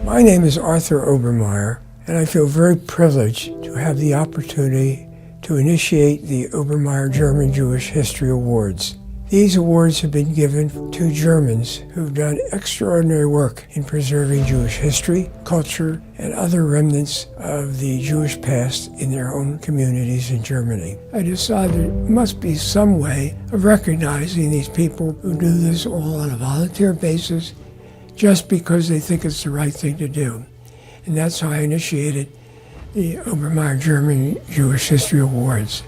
My name is Arthur Obermayer, and I feel very privileged to have the opportunity to initiate the Obermayer German Jewish History Awards. These awards have been given to Germans who've done extraordinary work in preserving Jewish history, culture, and other remnants of the Jewish past in their own communities in Germany. I decided there must be some way of recognizing these people who do this all on a volunteer basis just because they think it's the right thing to do. And that's how I initiated the Obermayer German Jewish History Awards.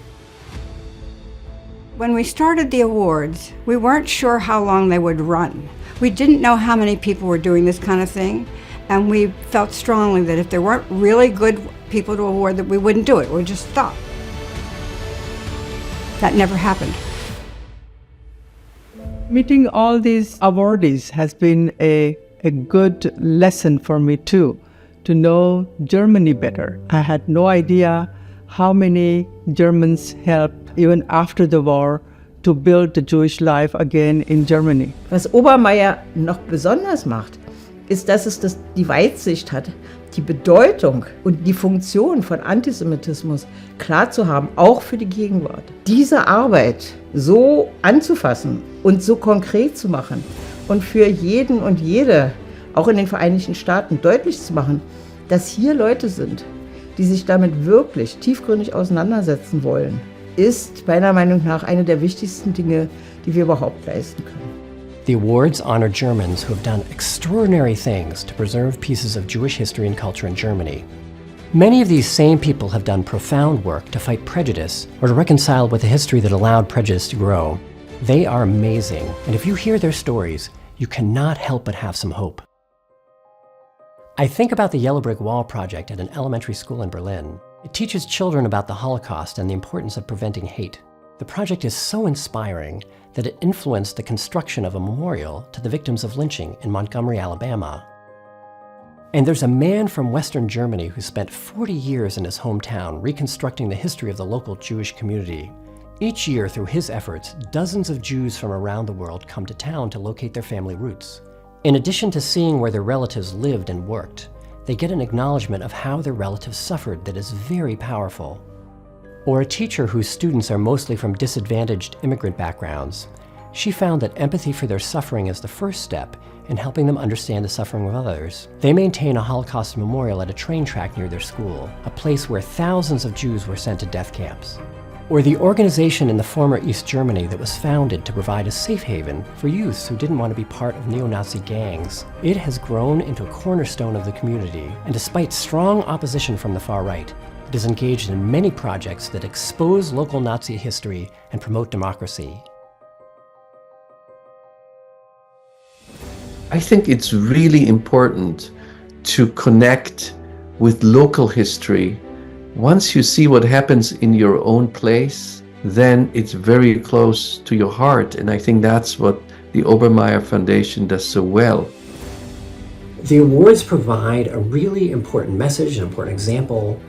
When we started the awards, we weren't sure how long they would run. We didn't know how many people were doing this kind of thing, and we felt strongly that if there weren't really good people to award, that we wouldn't do it. We'd just stop. That never happened. Meeting all these awardees has been a good lesson for me too, to know Germany better. I had no idea how many Germans helped even after the war to build the Jewish life again in Germany. Was Obermayer noch besonders macht, ist, dass es die Weitsicht hat, die Bedeutung und die Funktion von Antisemitismus klar zu haben, auch für die Gegenwart. Diese Arbeit so anzufassen und so konkret zu machen und für jeden und jede, auch in den Vereinigten Staaten, deutlich zu machen, dass hier Leute sind, die sich damit wirklich tiefgründig auseinandersetzen wollen, ist meiner Meinung nach eine der wichtigsten Dinge, die wir überhaupt leisten können. The awards honor Germans who have done extraordinary things to preserve pieces of Jewish history and culture in Germany. Many of these same people have done profound work to fight prejudice or to reconcile with a history that allowed prejudice to grow. They are amazing, and if you hear their stories, you cannot help but have some hope. I think about the Yellow Brick Wall project at an elementary school in Berlin. It teaches children about the Holocaust and the importance of preventing hate. The project is so inspiring that it influenced the construction of a memorial to the victims of lynching in Montgomery, Alabama. And there's a man from Western Germany who spent 40 years in his hometown reconstructing the history of the local Jewish community. Each year, through his efforts, dozens of Jews from around the world come to town to locate their family roots. In addition to seeing where their relatives lived and worked, they get an acknowledgement of how their relatives suffered that is very powerful. Or a teacher whose students are mostly from disadvantaged immigrant backgrounds. She found that empathy for their suffering is the first step in helping them understand the suffering of others. They maintain a Holocaust memorial at a train track near their school, a place where thousands of Jews were sent to death camps. Or the organization in the former East Germany that was founded to provide a safe haven for youths who didn't want to be part of neo-Nazi gangs. It has grown into a cornerstone of the community, and despite strong opposition from the far right, it is engaged in many projects that expose local Nazi history and promote democracy. I think it's really important to connect with local history. Once you see what happens in your own place, then it's very close to your heart. And I think that's what the Obermayer Foundation does so well. The awards provide a really important message, an important example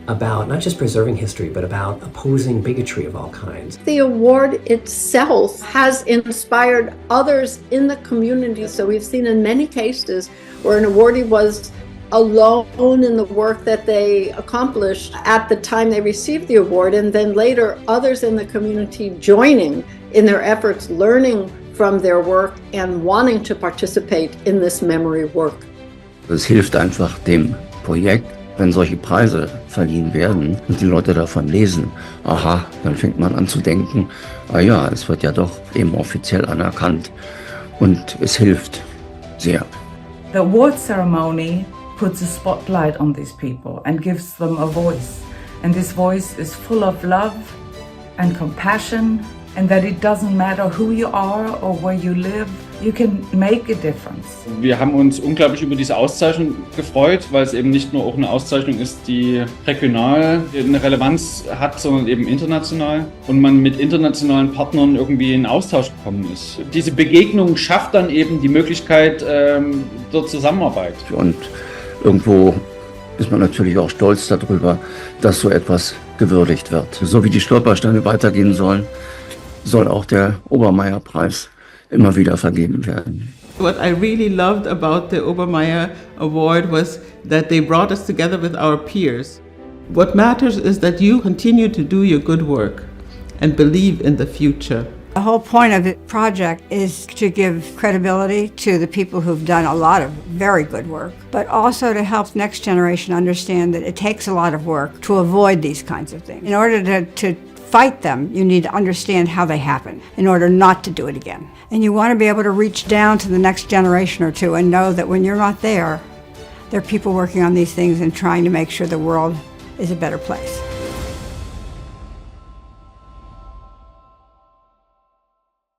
about not just preserving history, but about opposing bigotry of all kinds. The award itself has inspired others in the community. So we've seen in many cases where an awardee was alone in the work that they accomplished at the time they received the award, and then later others in the community joining in their efforts, learning from their work and wanting to participate in this memory work. Es hilft einfach dem Projekt, wenn solche Preise verliehen werden und die Leute davon lesen. Aha, dann fängt man an zu denken, ah ja, es wird ja doch eben offiziell anerkannt und es hilft sehr. The award ceremony puts a spotlight on these people and gives them a voice. And this voice is full of love and compassion, and that it doesn't matter who you are or where you live, you can make a difference. Wir haben uns unglaublich über diese Auszeichnung gefreut, weil es eben nicht nur auch eine Auszeichnung ist, die regional eine Relevanz hat, sondern eben international und man mit internationalen Partnern irgendwie in Austausch gekommen ist. Diese Begegnung schafft dann eben die Möglichkeit der Zusammenarbeit. Und irgendwo ist man natürlich auch stolz darüber, dass so etwas gewürdigt wird. So wie die Stolpersteine weitergehen sollen, soll auch der Obermayer-Preis immer wieder vergeben werden. What I really loved about the Obermayer Award was that they brought us together with our peers. What matters is that you continue to do your good work and believe in the future. The whole point of the project is to give credibility to the people who've done a lot of very good work, but also to help the next generation understand that it takes a lot of work to avoid these kinds of things. In order to fight them, you need to understand how they happen in order not to do it again. And you want to be able to reach down to the next generation or two and know that when you're not there, there are people working on these things and trying to make sure the world is a better place.